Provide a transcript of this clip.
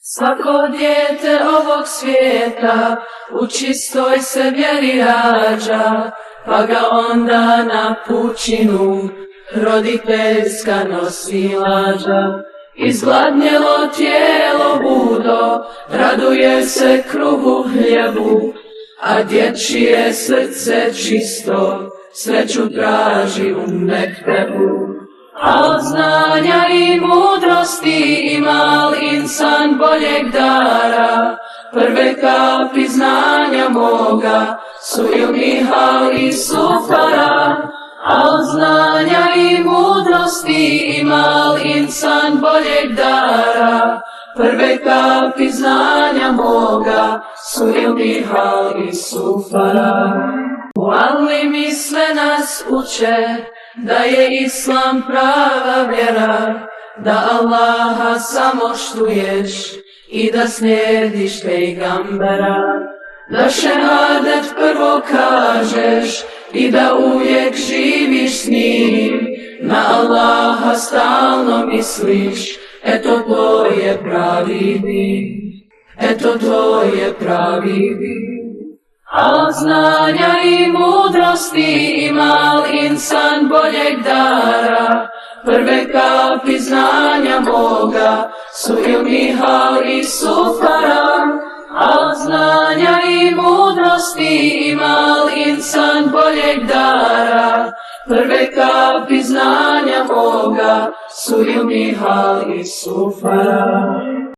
Svako dijete ovog svijeta u čistoj se vjeri rađa, pa ga onda na pučinu roditeljska nosi lađa. Izgladnjelo tijelo budo, raduje se kruhu hljebu, a dječje srce čisto sreću traži u mektebu. A od znanja i mudrosti ima li insan boljeg dara? Prve kapi znanja moga su ilmi hali sufara. A od znanja i mudrosti ima li insan boljeg dara? Prve kapi znanja moga su ilmi hali sufara. Muallimi sve nas uče da je Islam prava vjera, da Allaha samo štuješ i da slijediš pejgambera, da šehadet prvo kažeš i da uvijek živiš s njim, na Allaha stalno misliš, eto to je pravi din, eto to je pravi din. A od znanja i mudrosti ima li insan boljeg dara? Prve kapi znanja moga su ilmi hali sufara. A od znanja i mudrosti ima li insan boljeg dara? Prve kapi znanja moga su ilmi hali sufara.